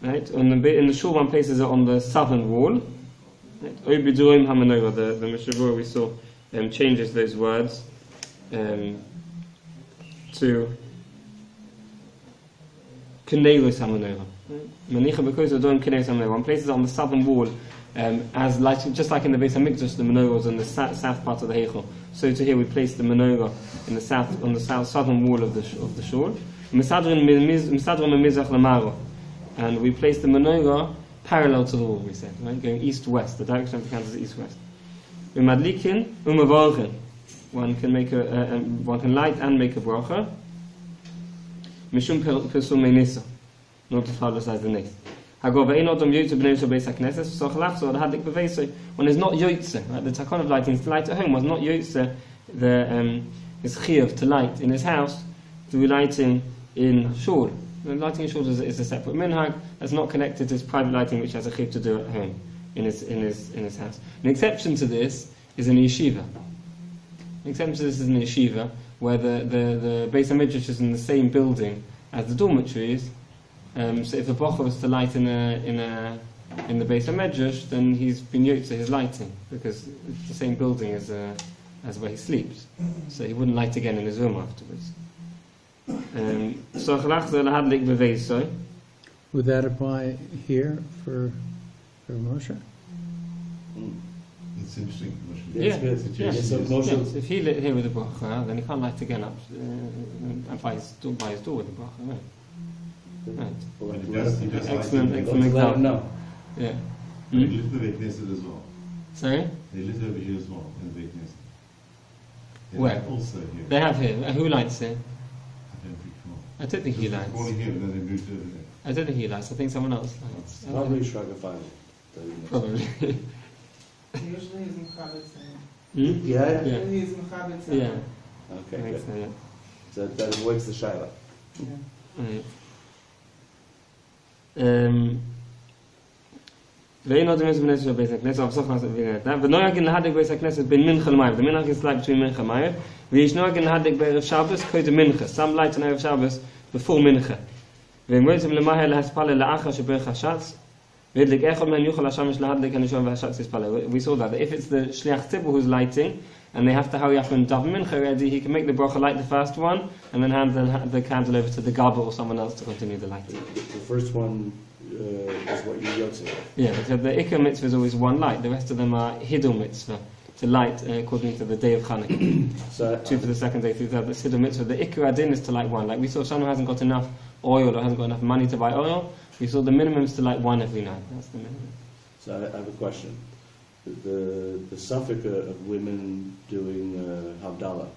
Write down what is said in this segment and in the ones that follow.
Right? In the shul, one places it on the southern wall. Right? The Mishnah we saw changes those words to Kenelos HaMenorah. Manicha because of doing Kenelos HaMenorah. One places it on the southern wall, as like just like in the Beis Hamikdash, the menorah was on the south part of the Heichel. So to here we place the menorah in the south, on the southern wall of the shul. And we place the menorah parallel to the wall. We said, right, going east-west. The direction of the candle is east-west. One can make one can light and make a bracha. Mishum Pesum Menisa, not to publicize the next. However, one is not yotze. Right? The takon of lighting to light at home was not yotze. His chiyuv to light in his house through lighting in shul. The lighting in shul is a separate minhag that's not connected to his private lighting, which has a chiyuv to do at home in his house. An exception to this is in yeshiva. An exception to this is in yeshiva, where the Beis HaMidrash is in the same building as the dormitories. So if the bracha was to light in the Beis HaMidrash, then he's been yotze his lighting, because it's the same building as where he sleeps. So he wouldn't light again in his room afterwards. Would that apply here for Moshe? It's interesting. Yeah. Yes. So Moshe, if he lit here with the bracha, then he can't light again up by his door with the bracha. Right. Right. Well, he does Excellent example. No. Yeah. They lit the Beit Knesset as well. Sorry? They lit over here as well, in the Beit Knesset. Where? Also here. They have here. Who lights here? I don't think he lights. Only here, and then they moved over there. I don't think he lights. I think someone else lights. Probably Shraga Probably. Usually he's Mechabit. Yeah? Yeah. He's Mechabit. Yeah. Okay, I think good. so, yeah. So that avoids the Shaila. Right. ואין עוד מזמן של בית הכנסת, או בסוף לעשות בית הכנסת, ונוהג להדק בית הכנסת בין מנחה למערב. The minhag is like between mincha and ma'ariv. ויש נוהג להדק בערב Shabbos, קודם מנחה. Some light on Erev Shabbos before מנחה. והם רוצים למהר להספלל לאחר שברך השץ, והדליק אחד מהם יוכל השמש להדליק הנשום והשץ יספלל. We saw that if it's the shliach tzibur who's lighting, and they have to hurry up and daven mincha already, he can make the bracha light the first one, and then hand the candle over to the gabba or someone else to continue the lighting. The first one is what you yotze. Yeah, but the Ikar mitzvah is always one light. The rest of them are Hiddur mitzvah, to light according to the day of Chanukah. So, two for the second day, three for the Hiddur mitzvah. The Ikar adin is to light one. Like we saw someone who hasn't got enough oil or hasn't got enough money to buy oil, we saw the minimum is to light one every night. That's the minimum. So I have a question. The suffix of women doing Havdalah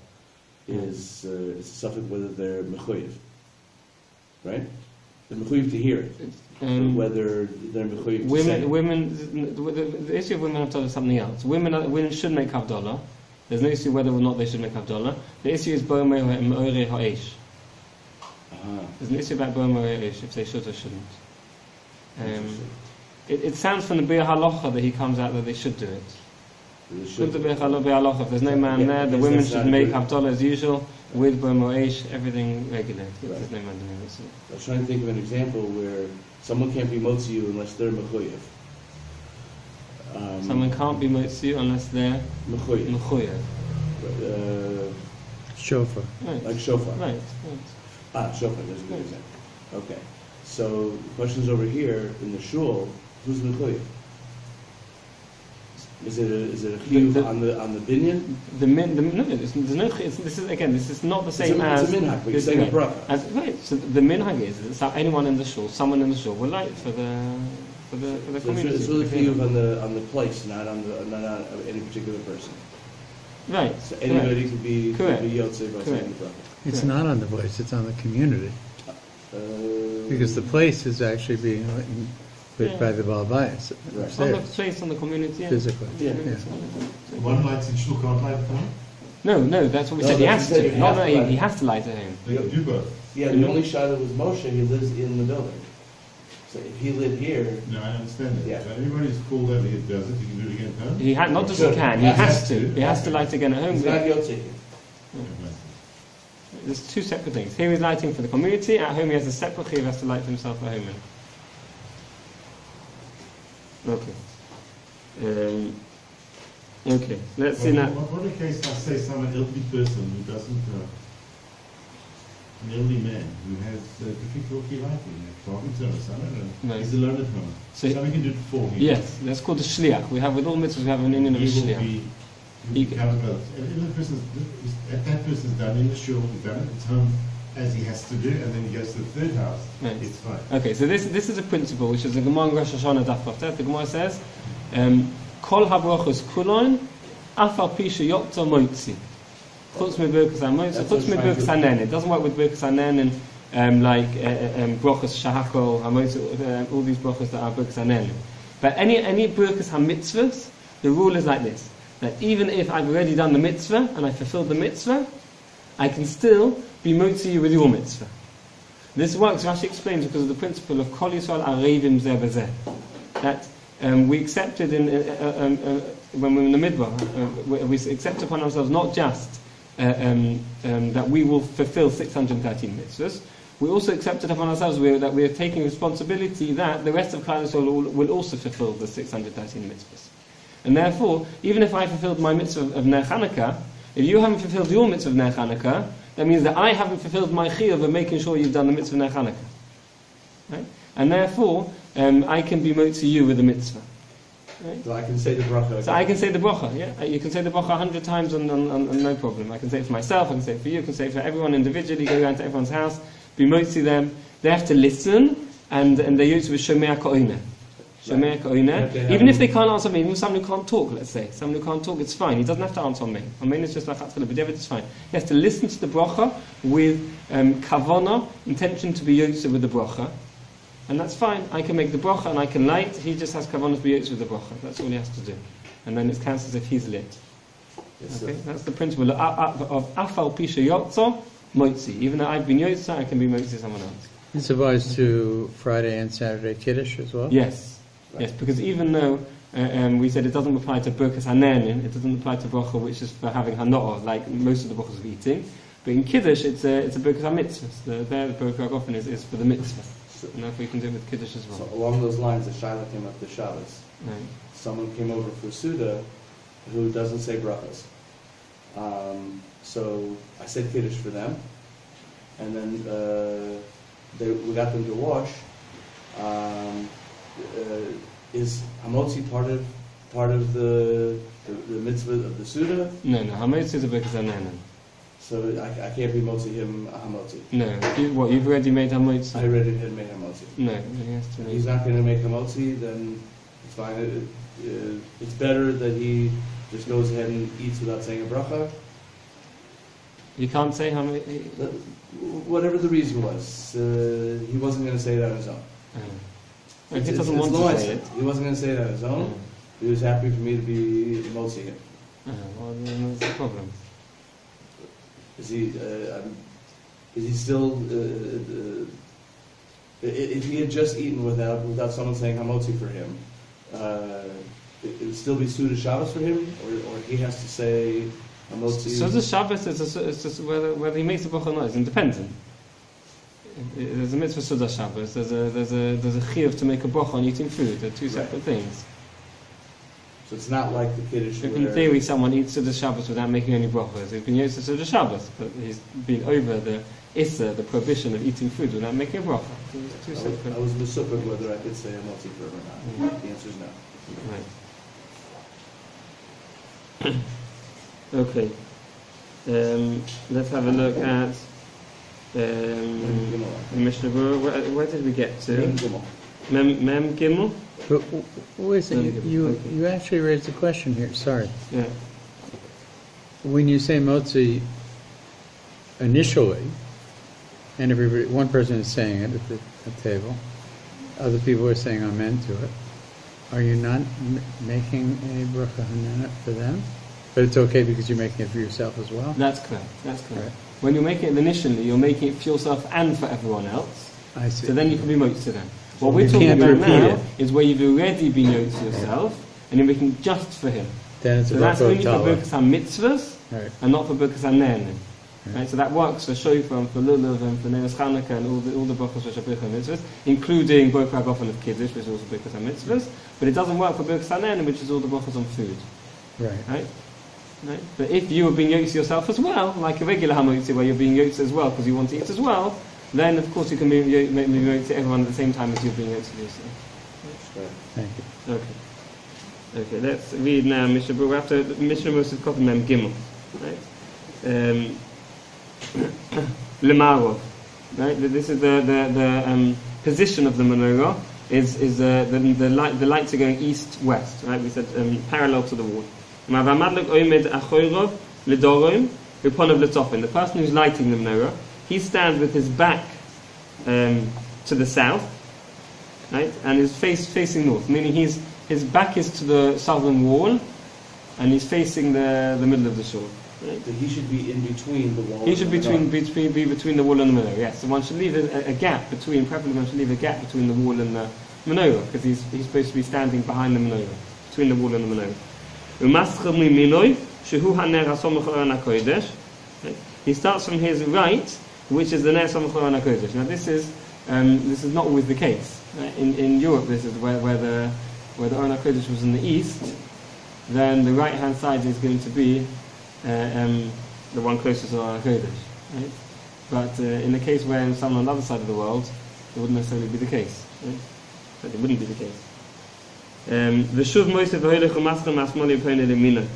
is a suffix whether they're mechuyev, right? They're mechuyev to hear it. Whether they're mechuyev to say it. The issue of women Havdalah is something else. Women should make Havdalah. There's no issue whether or not they should make Havdalah. The issue is menorah ha'esh. There's an issue about menorah ha'esh, if they should or shouldn't. It sounds from the Bir Halacha that he comes out that they should do it. From the Bir Halacha, if there's no man there, the women should make Havdalah as usual, with Bomoesh, everything regular. If there's no man doing this. I was trying to think of an example where someone can't be motzi you unless they're mechuyev. Someone can't be motzi unless they're mechuyev. Shofar. Right. Like shofar. Right. Shofar, that's a good example. Okay. So the question's over here in the shul. Who's mechuyev? Is it a chiyuv on the binyan? This is not the same as. It's a minhag, but you're saying a bracha. Right. So the minhag is anyone in the shul, someone in the shul, will light for the community. It's really chiyuv on the place, not on any particular person. Right. So anybody could be yotze by saying the bracha. It's not on the place; it's on the community. Because the place is actually being lit by the Baal Bayis. Right. On the place, on the community. Physically. Yeah. One lights in shul, can't light at home? No, that's what we said. He has to. He has to light at home. They do both. Yeah, the only shadow was Moshe. He lives in the building. So if he lived here, No, I understand that. Yeah. But everybody's called over here does it. He can do it again at home. Not just he can. He has to. He has to light again at home. he's not yotze here. There's two separate things. Here he's lighting for the community. At home he has a separate chiyuv, he has to light for himself at home. Okay. Okay. Let's see now. What in case I say some elderly person who doesn't, an elderly man who has difficulty writing, talking to us, I don't know. Right. He's a learned man. So- So we can do it for him. Yes, that's called the shliach. We have with all mitzvahs we have an union of a He will shliach. be, He- he will count both. And if the person's, if that person's done in the shul, he's done it at home as he has to do, and then he goes to the third house, Right. it's fine. Okay, so this is a principle which is the Gemara in Rosh Hashanah Daf Kaf. The Gemara says, "Kol habrachos kulon, afal pisha yotza moitzi." Chutz midburkas hamoitzi, That's chutz what I'm trying midburkas to- hanen. It doesn't work with burkas hanen like brachos shahakol hamoitzi, all these brachos that are burkas hanen. But any burkas hamitzvahs, the rule is like this: that even if I've already done the mitzvah and I fulfilled the mitzvah, I can still be motzi you with your mitzvah. This works, Rashi explains, because of the principle of Kol Yisrael Arevim Zeh B'Zeh. That we accepted when we were in the midbar, we accept upon ourselves not just that we will fulfill 613 mitzvahs, we also accepted upon ourselves that we are taking responsibility that the rest of Klal Yisrael will also fulfill the 613 mitzvahs. And therefore, even if I fulfilled my mitzvah of Ner Chanukah, if you haven't fulfilled your mitzvah of Ner Chanukah, that means that I haven't fulfilled my chiyuv of making sure you've done the mitzvah of Ner Chanukah. Right? And therefore, I can be motzi you with the mitzvah. Right? So I can say the bracha. So I can say the bracha, yeah? You can say the bracha 100 times and no problem. I can say it for myself, I can say it for you, I can say it for everyone individually, go around to everyone's house, be motzi them. They have to listen, and they use with Shomea Ka'oineh. Shomea Ka'oineh. Even if they can't answer me, even someone who can't talk, let's say. Someone who can't talk, it's fine. He doesn't have to answer on me. On me, it's just like Chatzkel, but it's fine. He has to listen to the bracha with kavana, intention to be yotze with the bracha. And that's fine. I can make the bracha and I can light. He just has kavanah to be yotze with the bracha. That's all he has to do. And then it counts as if he's lit. Yes, Okay? That's the principle of afal pisha yotza motzi. Even though I've been yotze, I can be motzi someone else. This applies to Friday and Saturday Kiddush as well? Yes. Yes, because even though we said it doesn't apply to Birkas Hanenin, it doesn't apply to Bracha which is for having Hanoah, like most of the Brachas of eating, but in Kiddush it's a Birkas HaMitzvah. The Birkas often is for the mitzvah. And therefore you can do it with Kiddush as well. So along those lines, the Shaila came up to Shabbos. Right. Someone came over for Suda who doesn't say brachas. So I said Kiddush for them, and then we got them to wash. Is hamotzi part of the mitzvah of the Suda? No, Hamotzi is a Birkas Hanenin. So I can't be motzi him a hamotzi. No, you've already made Hamotzi? I already had made hamotzi. No, he has to If make. he's not going to make hamotzi, then it's fine. It's better that he just goes ahead and eats without saying a bracha. You can't say Hamotzi. Whatever the reason was, he wasn't going to say it on his own. If he doesn't want to say it. He wasn't going to say it on his own. He was happy for me to be motzi him. Well, then that's the problem. Is he still? If he had just eaten without someone saying hamotzi for him, it would still be Suda Shabbos for him, or he has to say hamotzi. So the Shabbos is just whether he makes the bracha or not. It's independent. There's a mitzvah Suda Shabbos. There's a chiyuv to make a bracha on eating food. They're two separate things. So it's not like the Kiddush If in theory someone eats Suda Shabbos without making any brachas, he's been used to Suda Shabbos, but he's been over the issa, the prohibition of eating food without making a bracha. So it's two separate. I was misuppered whether I could say hamotzi for him or not. The answer is no. Right. Okay. Let's have a look at the Mishnah Berurah. Where did we get to? Mem Gimel? But wait a second, you actually raised a question here, sorry. Yeah. When you say motzi initially, and everybody, one person is saying it at the table, other people are saying amen to it, are you not making any bracha hanana for them? But it's okay because you're making it for yourself as well? That's correct. That's correct. Right. When you're making it initially, you're making it for yourself and for everyone else. I see. So then you can be motzi to them. So What we're you talking can't about repeat now it. is where you've already been yotze yourself, and you're making just for him. Then it's So a that's bracha only for tala. Birkas HaMitzvahs, Right. and not for Birkas HaNenin. Right? So that works for shofar and for lulav and for neros CHANUKAH and all the brachos which are birchas mitzvahs, including both ragofen of kiddush, which is also birchas mitzvahs. But it doesn't work for birchas hanen, which is all the brachos on food. Right. Right? But if you are being yotze yourself as well, like a regular hamotzi where you're being yotze as well because you want to eat as well, then of course you can be yotze everyone at the same time as you're being yotze yourself. Thank you. Okay, let's read now Mishnah Berurah after Mishnah Moshe Kofen Mem Gimel. Right? Lemarov. Right? This is the position of the menorah is the lights are going east-west. Right? We said parallel to the wall. The person who's lighting the menorah, he stands with his back to the south, right, and his face facing north, meaning his back is to the southern wall, and he's facing the middle of the shul. Right? So he should be in between the wall. He should be between the wall and the menorah. Yes, so one should leave a gap between. Preferably, one should leave a gap between the wall and the menorah, because he's supposed to be standing behind the menorah, between the wall and the menorah. He starts from his right, which is the Ner Samach Aron HaKodesh. Now this is not always the case. Right? In Europe, this is where the Aron HaKodesh was in the east. Then the right hand side is going to be the one closest to Aron HaKodesh. Right? But in the case where someone on the other side of the world, it wouldn't necessarily be the case. Right? But it wouldn't be the case. V'shuv Moshe v'hoilech u'maschem asmoli v'hoinei lemina.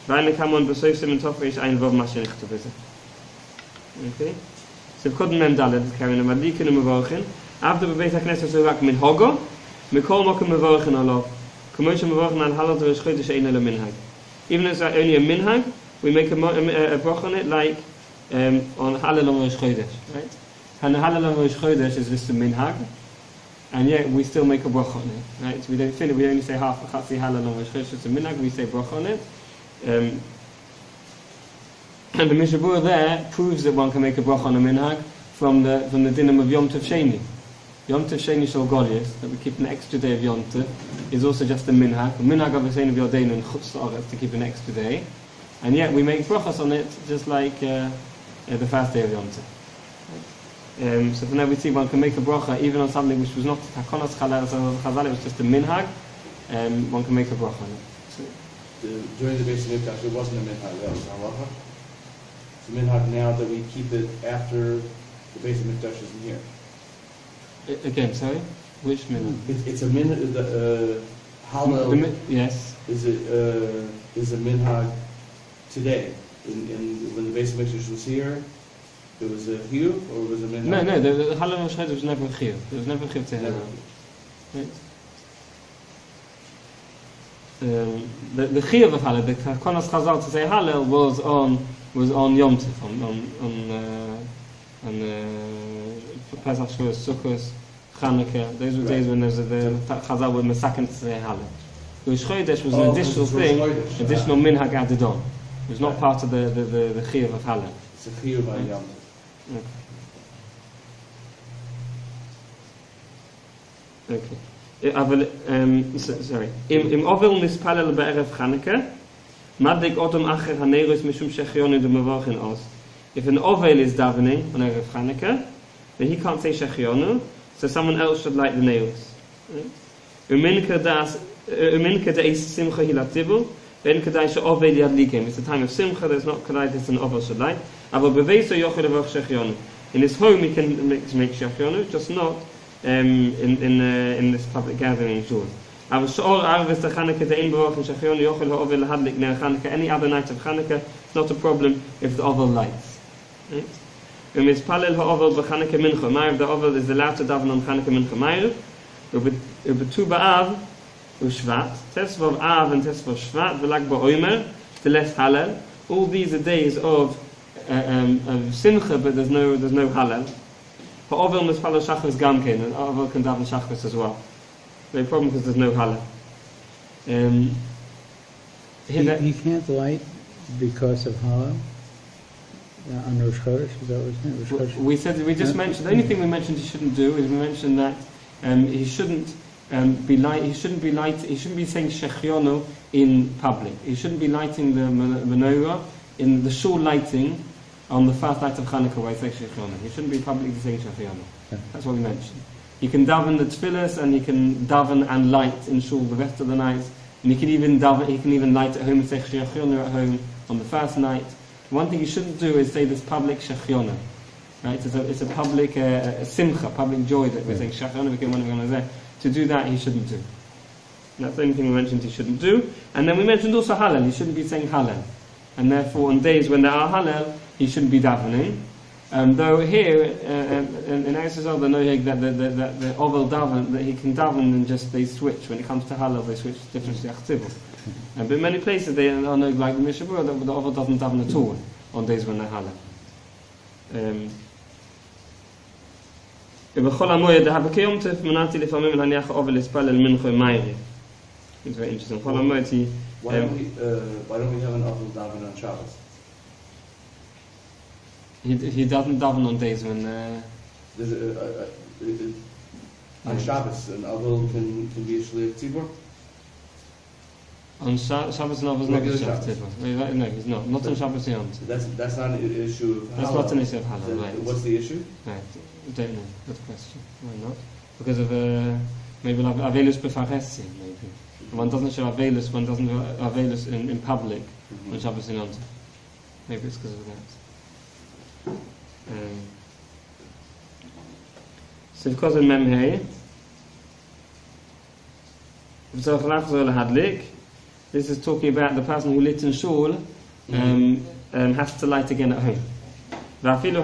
V'ayne kamon b'soifsim and tofreish ein vov mashen ichtu v'zeh. Okay? So v'kodem mem daled, Karen, u'madlikin u'mevorchin, avdu b'beit ha'knesset u'rak min hogo, mikol mokum mevorchin olav, k'moshe mevorchin al halal d'rosh chodesh ein elo minhag. Even though it's only a minhag, we make a brach on it like on halal on rosh chodesh, right? And the halal on rosh chodesh is just a minhag, and yet we still make a brach on it, right? So we don't finish, we only say half a chatzi halal on rosh chodesh, it's a minhag, we say brach on it. And the Mishnah Berurah there proves that one can make a brach on a minhag from the dinim of Yom Tov Sheni. Yom Tov Sheni Shel Goliath, that we keep an extra day of Yom Tov, is also just a minhag. A minhag of the Shein of Yordeinu and Chutz La'aretz to keep an extra day, and yet we make brachas on it just like the fast day of Yom Tov. So from there we see one can make a bracha even on something which was not takonos chazal, it was just a minhag, one can make a bracha on it. So, during the Beis Hamikdash, it wasn't a minhag, that was halacha. It's a minhag now that we keep it after the Beis Hamikdash isn't here. Again, sorry? Which minhag? It's a minhag, halal. Yes. Is a minhag today. When the Beis Hamikdash was here, it was a chiyuv or was a minhag? No, the halal on Shechit was never a chiyuv. There was never a chiyuv to Hillel. Right? The chiyuv of halal, the takonos chazal to say halal was on Yom Tov, on Pesach, Shavuos, Sukkot, Chanukah. Those were days when the chazal were mesaken to say halal. Rosh Chodesh was an additional thing, additional minhag added on. It was not part of the chiyuv of halal. It's a chiyuv on Yom Tov. Okay. Sorry. Im ovel nispalel be'erev Chanukah, madlik odom acher haneros mishum shechionu d'mevorchin os. If an ovel is davening on erev Chanukah, then he can't say shechionu, so someone else should light the neros. Uminka de'is simcha hilativu, ben kadai she'ovel yadlikim. It's a time of simcha. There's not kadai that an ovel should light. Avo beveiso yochel avach shechionu. In his home he can make shechionu, just not in this public gathering in shul. Any other night of Chanukah, it's not a problem if the oval lights. Right? If the oval is allowed to daven on Chanukah mincha ma'ariv, Tu ba'av u'shvat, Tesvav av and Tesvav shvat, v'lag ba'omer, the less halal. All these are days of simcha, but there's no halal. For ovel mispalel shachris gamkin, and ovel can daven shachris as well. No problem because there's no halal. He can't light because of halal on Rosh Chodesh. Is that what you're saying? We just mentioned. The only thing we mentioned he shouldn't do is we mentioned that he shouldn't be saying shechionu in public. He shouldn't be lighting the menorah in the shul lighting on the first night of Chanukah where he says Shechona. He shouldn't be publicly saying Shechona. That's what we mentioned. He can daven the tefillas and he can daven and light in shul the rest of the nights. And he can even daven, he can even light at home and say Shechona at home on the first night. One thing you shouldn't do is say this public Shechona. Right? It's a public simcha, public joy that we're saying Shechona became one of the. To do that he shouldn't do. That's the only thing we mentioned he shouldn't do. And then we mentioned also Hallel. He shouldn't be saying Hallel. And therefore on days when there are Hallel, he shouldn't be davening. Though here, in Eretz Yisrael, the noheg that the oval daven, that he can daven and just they switch. When it comes to Hallel, they switch different to Yachtivah. But in many places, they are noheg like the Mishabur, that the oval doesn't daven at all on days when they're Hallel. It's very interesting. Why don't we have an oval daven on Shabbos? He doesn't daven on days when. On Shabbos, an oval can be a shliach tzibur. On Shabbos, no, he's not a shliach tzibur. No, he's not. Not on Shabbos, he aren't. That's not an issue of That's halal. not an issue of halal, right? What's the issue? Right, I don't know. Good question. Why not? Because of maybe avelus befaresi, maybe. One doesn't show avelus, one doesn't do avelus in public on Shabbos in London. Maybe it's because of that. So because of Memhei, this is talking about the person who lit in shul has to light again at home. So even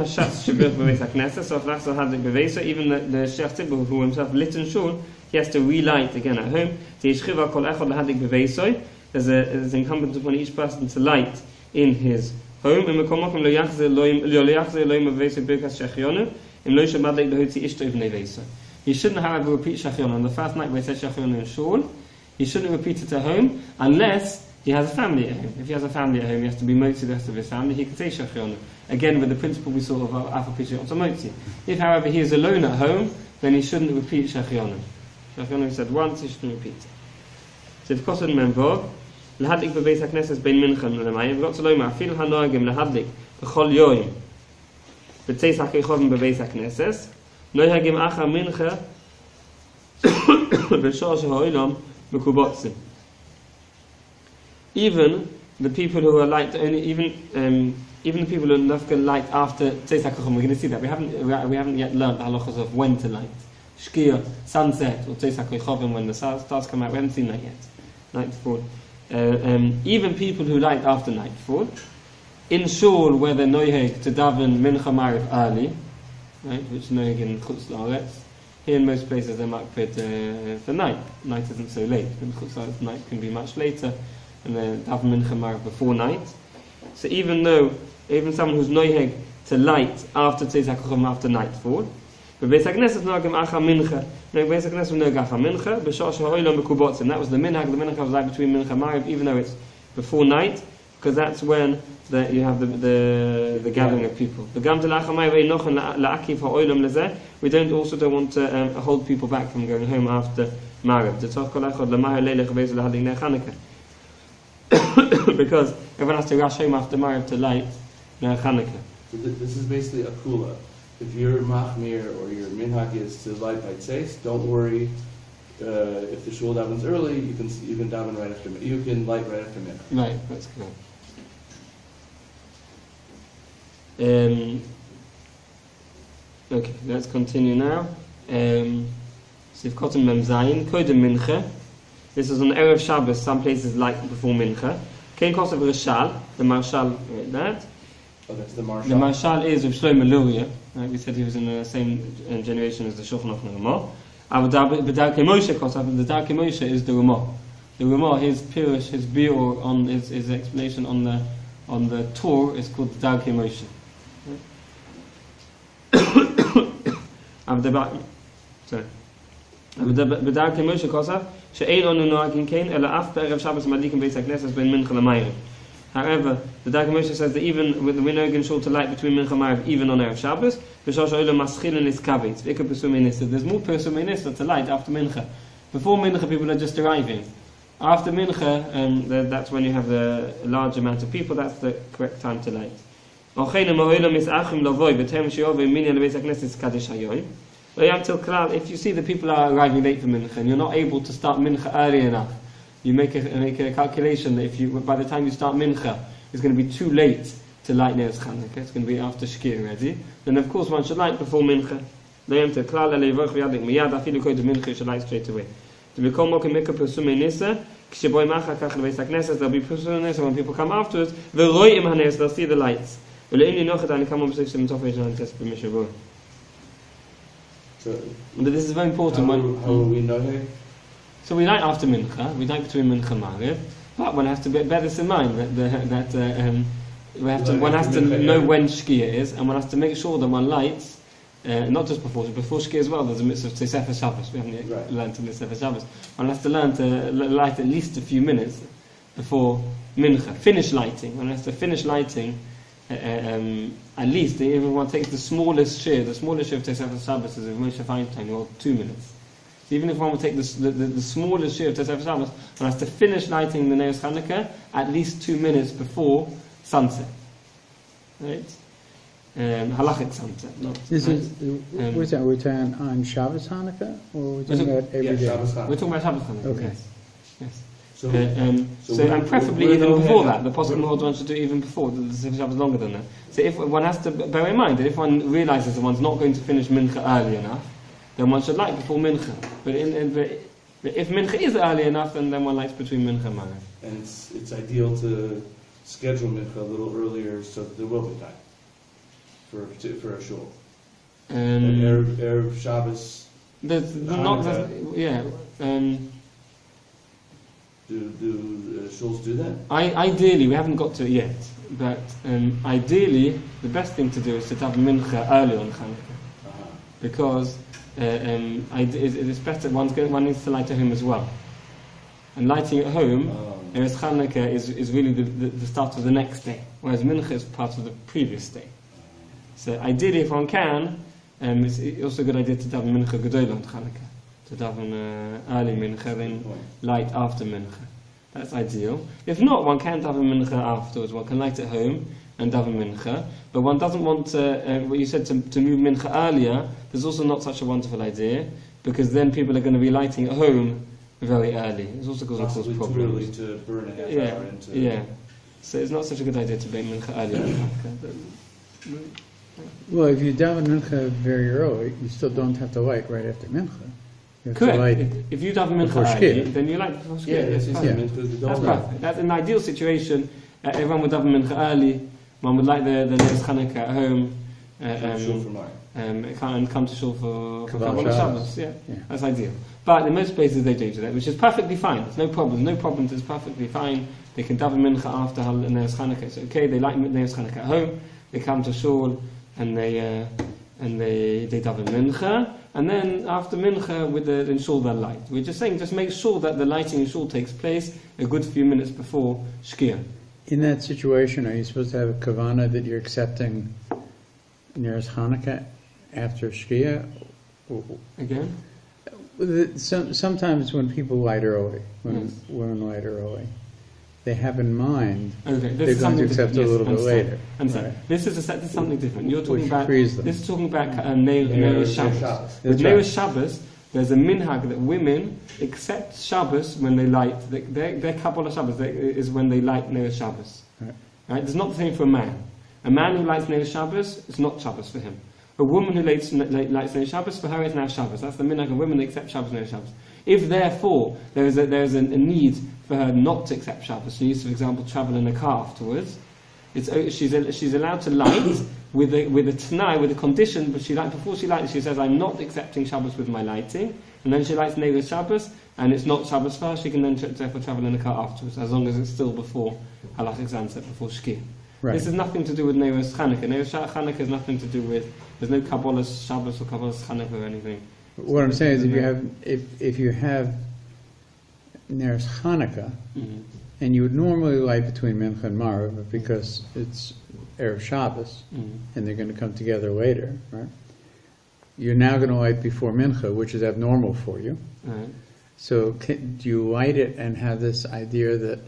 the Sheikh Tzibur who himself lit in shul, he has to relight again at home. There's incumbent upon each person to light in his home. He shouldn't, however, repeat Shechona on the first night where he says Shechona in shul. He shouldn't repeat it at home unless he has a family at home. If he has a family at home, he has to be motzi the rest of his family. He can say Shechona again with the principle we saw of Afapishah of motzi. If, however, he is alone at home, then he shouldn't repeat Shechona. Shechona he said once, he shouldn't repeat it. So if Kosan Memvov, Lahadlik bebeis hakneses bein mincha l'mayim. We've got to loma afil hanoagim lahadlik b'chol yoyim b'tzeis hakechovim bebeis hakneses nohagim acha mincha b'shor shehoilom mekubotzim. Even the people who are light only, even the people who are nafka light after tzeis hakechovim. We're going to see that we haven't yet learned the halachas of when to light. Shkia, sunset, or tzeis hakechovim when the stars come out. We haven't seen that yet. Nightfall. Even people who light after nightfall, in shul where they're noheg to daven mincha ma'ariv early, right, which noheg in chutz la'aretz. Here in most places they're makpid for night. Night isn't so late. In chutz la'aretz night can be much later, and they daven mincha ma'ariv before night. So even someone who's noheg to light after tzeis hakochem after nightfall, but Beis HaKnesses noagim acha mincha. No, Beis HaKnesses noag acha mincha. B'shor shehoilom mekubotzim. That was the minhag. The minhag was like between mincha ma'ariv, even though it's before night, because that's when you have the gathering of people. We don't also don't want to hold people back from going home after ma'ariv. Because everyone has to rush home after ma'ariv to light Chanukah. So this is basically a kula. If your machmir or your minhag is to light by tzeis, don't worry. If the shul davens early, you can daven right after. You can light right after minhag. Right, that's correct. Okay, let's continue now. So Kotan Mem Zayin, Kodem Mincha. This is on Erev Shabbos. Some places light before Mincha. Kein Kosav Rishal, the Marshal, that. Oh, that's the Marshal. The Marshal is of Shlomo Luria. Right? We said he was in the same generation as the Shulchan Aruch Ramah. The Darkei Moshe is the Ramah. The Ramah, his pirush, his biur on his explanation on the Torah is called the Darkei Moshe. B'Darkei Moshe Kosav she'ein onu noagin kein ela af be'erev Shabbos madlikin beis hakneses ben mincha l'mayrim. However, the Darkei Moshe says that even with the winogin shul to light between mincha and ma'ariv, even on erev Shabbos, there's more persumei nisa to light after mincha. Before mincha, people are just arriving. After mincha, that's when you have the large amount of people. That's the correct time to light. If you see that people are arriving late for mincha and you're not able to start mincha early enough, you make a calculation that by the time you start mincha, it's going to be too late to light Neos Chanukah. It's going to be after Shkia already. Then of course one should light before mincha. You should light straight away. There'll be nisa when people come afterwards. They'll see the lights. So, But this is very important. how will we know that? So we light after mincha. We light between mincha and maghrib. But one has to bear this in mind that one has to know when Shkia is, and one has to make sure that one lights. Not just before Shkia as well. There's a mitzvah to Sefer Shabbos. We haven't yet learned to Sefer Shabbos. One has to learn to light at least a few minutes before mincha. Finish lighting. One has to finish lighting at least. If one takes the smallest share of Sefer Shabbos is Moshe Feinstein, or 2 minutes. So even if one would take the smallest share of Sefer Shabbos, one has to finish lighting the Neos Chanukah at least 2 minutes before sunset. Right? Halachic sunset. We're talking on Shabbos Hanukkah, or we're talking about every day? Shabbos Hanukkah. We're talking about Shabbos Hanukkah. Okay. Yes. So, And preferably even before that. The possible holds one should do even before. The Sefer Shabbos is longer than that. So if one has to bear in mind that if one realizes that one's not going to finish mincha early enough, then one should light before mincha. But if mincha is early enough, then one lights between mincha and maghrib. and it's ideal to schedule mincha a little earlier so that there will be time for a shul. And Erev Shabbos. There's not. Yeah. Do shuls do that? Ideally, we haven't got to it yet, but ideally, the best thing to do is to have mincha early on Chanukah, because it's better. One needs to light at home as well, and lighting at home, whereas Chanukah is really the start of the next day, whereas mincha is part of the previous day. So ideally, if one can, it's also a good idea to have mincha gedolah on Chanukah. To daven early mincha, then light after mincha. That's ideal. If not, one can daven mincha afterwards. One can light at home and daven mincha. But one doesn't want what you said to move mincha earlier. There's also not such a wonderful idea, because then people are going to be lighting at home very early. It's also going to cause problems. Too early to burn a half hour into. Yeah. So it's not such a good idea to make mincha earlier. Well, if you daven mincha very early, you still don't have to light right after mincha. You have to Correct. light If you daven mincha before early, Shkia. then you light before Shkia. Yeah, that's That's perfect. That's an ideal situation. Everyone would daven mincha early. One would light the Neos Chanukah at home. And come to shul for Kabbalah Shabbos. Yeah, that's ideal. But in most places they do that, which is perfectly fine. There's no problem. No problems. It's perfectly fine. They can daven mincha after Neos Chanukah. It's okay. They light Neos Chanukah at home. They come to shul and they daven mincha. And then after mincha, in shul they'll light. We're just saying, just make sure that the lighting in shul takes place a good few minutes before Shkia. In that situation, are you supposed to have a kavana that you're accepting Neos Hanukkah after Shkia? Again? Sometimes when people light early, when women light early, they have in mind they're going to accept a little bit later. Right. This is something different. You're talking about. This is talking about Neos Shabbos. With Neos Shabbos, there's a minhag that women accept Shabbos when they light. Their Kabbalah Shabbos is when they light Neos Shabbos. Right? It's not the same for a man. A man who lights Neos Shabbos, it's not Shabbos for him. A woman who lights Neos Shabbos, for her it's now Shabbos. That's the minhag of women that accept Shabbos, Neos Shabbos. If therefore there is a need for her not to accept Shabbos, she needs to, for example, travel in a car afterwards, she's allowed to light with a t'nai, with a condition, but before she lights, she says, I'm not accepting Shabbos with my lighting, and then she lights Neos Shabbos, and it's not Shabbos for her, she can then therefore travel in a car afterwards, as long as it's still before halachic sunset, before Shkia. Right. This has nothing to do with Neos Chanukah. Neos Chanukah has nothing to do with, there's no Kabbalah Shabbos or Kabbalah Chanukah or anything. What I'm saying is, if you have Neos Hanukkah, and you would normally light between Mincha and Marav, but because it's Erev Shabbos, and they're going to come together later, right? You're now going to light before Mincha, which is abnormal for you. Right. So do you light it and have this idea that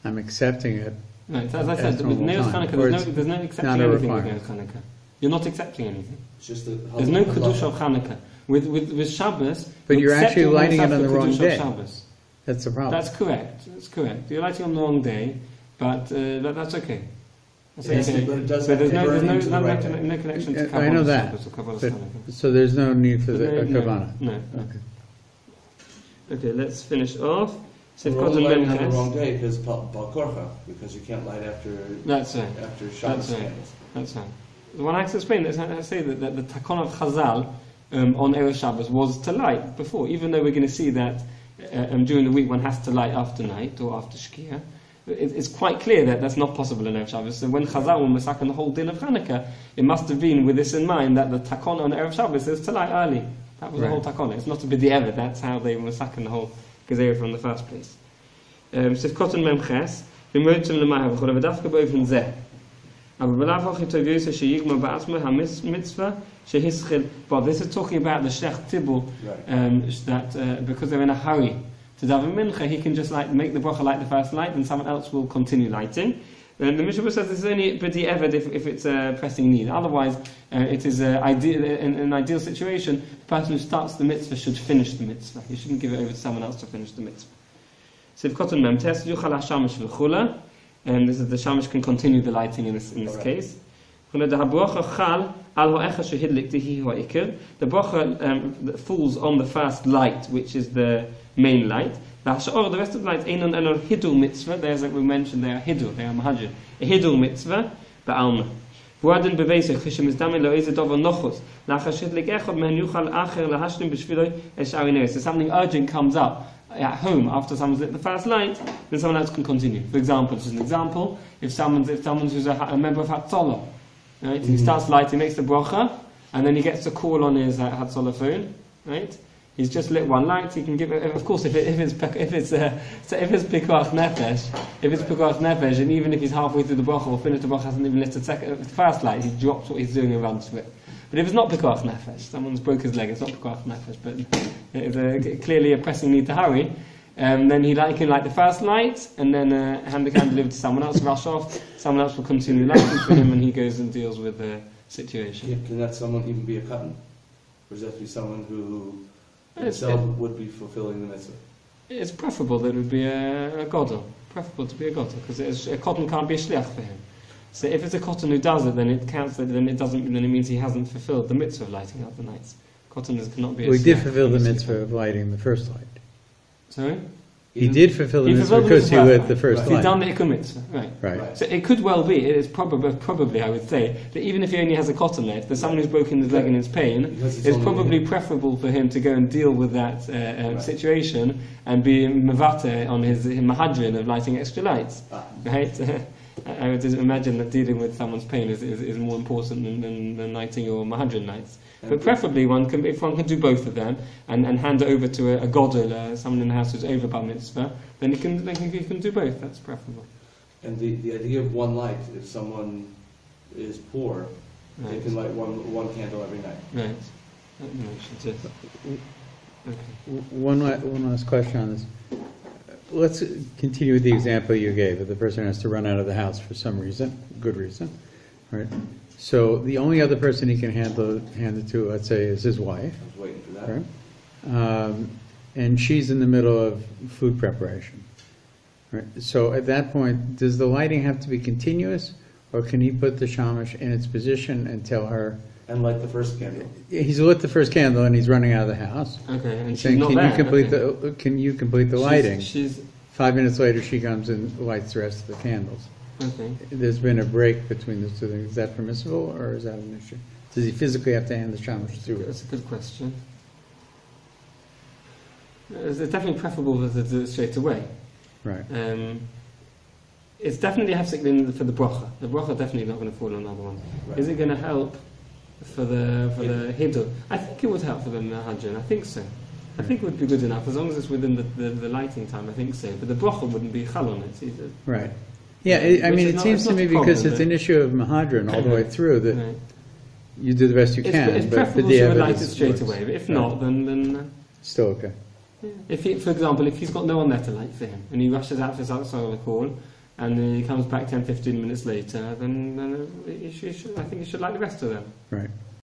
I'm accepting it Right, so as I As said, with normal Neos time. Chanukah, Or there's it's no accepting not a anything with requirement. Neos Chanukah. You're not accepting anything. It's just a There's no halacha. Kedusha of Chanukah. With Shabbos, But you're actually accepting lighting it yourself on the for wrong Kedusha of day. Shabbos. That's the problem. That's correct. That's correct. You're lighting on the wrong day, but that's okay. That's Yes, okay. but it does So have to burn into the right no day. connection to I Kabbalah know that. Shabbos or Kabbalah But, Chanukah. so there's no need for the No, Kavanah. No. Okay. Okay, let's finish off. So We're you've got only the lighting on the Memches. wrong day because Balkorcha, because you can't light after That's right. Shabbos That's right. candles. That's right. The one I can explain is I say that the takon of Chazal on Erev Shabbos was to light before, even though we're going to see that during the week one has to light after night or after Shkia. It's quite clear that that's not possible in Erev Shabbos. So when Chazal were massacring the whole din of Hanukkah, it must have been with this in mind that the takon on Erev Shabbos is to light early. That was the whole takon. It's not a b'di'evet. That's how they were massacring the whole Gezerah from the first place. Sifkot and Memches, v'motzim l'mahav v'chol v'dafka bo'ivin zeh. But this is talking about the Shech Tibul, that because they're in a hurry to daven mincha, he can just make the bracha light the first light, and someone else will continue lighting. And the Mishnah says this is only b'di eved if it's a pressing need. Otherwise, it is in an ideal situation. The person who starts the mitzvah should finish the mitzvah. You shouldn't give it over to someone else to finish the mitzvah. So if cotton mem test yuchal hashamash v'chula. And this is the shamash can continue the lighting in this case. The bracha falls on the first light, which is the main light. The rest of the lights ain't on hidul mitzvah. There's like we mentioned, they are hidul, they are mahajir. A hidul mitzvah, ba'alma. So something urgent comes up at home after someone's lit the first light, then someone else can continue. For example, just an example, if someone's who's a member of Hatzolah, right? He starts lighting, makes the bracha, and then he gets a call on his Hatzolah phone, right? He's just lit one light. He can give it. Of course, if it's pikuach nefesh, and even if he's halfway through the bracha or finished the bracha, hasn't even lit the first light, he drops what he's doing and runs to it. But if it's not pikuach nefesh, someone's broke his leg, it's not pikuach nefesh, but it's clearly a pressing need to hurry, then he can light the first light, and then hand the candle over to someone else, rush off, someone else will continue lighting for him, and he goes and deals with the situation. Yeah, can that someone even be a katan? Or does that be someone who himself would be fulfilling the mitzvah? It's preferable that it would be a godel. Preferable to be a godel, because a cotton can't be a shliach for him. So if it's a cotton who does it, then it counts. Then it doesn't. Then it means he hasn't fulfilled the mitzvah of lighting up the lights. Cotton cannot be. We did fulfill the mitzvah of lighting the first light. Sorry. He did fulfill the mitzvah because he lit the first light. He's done the ikkum mitzvah, right? So it could well be. It is probably I would say that even if he only has a cotton leg, there's someone who's broken his leg and is pain. It's probably preferable for him to go and deal with that situation and be mevate on his mahadrin of lighting extra lights, right? I would imagine that dealing with someone's pain is more important than lighting your mahadrin lights. But preferably, if one can do both of them and hand it over to a godel, someone in the house who's over bar mitzvah, then he can do both. That's preferable. And the idea of one light, if someone is poor, they can light one candle every night. Right. Okay. One last question on this. Let's continue with the example you gave. If the person has to run out of the house for some reason, good reason, right? So the only other person he can hand it to, let's say, is his wife. I was waiting for that. Right? And she's in the middle of food preparation. Right? So at that point, does the lighting have to be continuous, or can he put the shamash in its position and tell her? And light the first candle. He's lit the first candle and he's running out of the house. Okay, and saying, she's not there. Can you complete the lighting? She's 5 minutes later, she comes and lights the rest of the candles. Okay. There's been a break between those two things. Is that permissible, or is that an issue? Does he physically have to hand the shamash through it? That's a good question. It's definitely preferable to do it straight away. Right. It's definitely hafsik for the bracha. The bracha definitely not going to fall on another one. Right. Is it going to help for the hiddur? I think it would help for the mahajin. I think so. I think it would be good enough as long as it's within the lighting time. I think so. But the bracha wouldn't be chal on it either. Right. Yeah, it seems to me because it's an issue of mahadran all the way through that you do the best you can. It's preferable to light it straight away. But if not, then still okay. If he, for example, if he's got no one there to light for him and he rushes out for his outside call, and he comes back 10-15 minutes later, then I think you should like the rest of them. Right.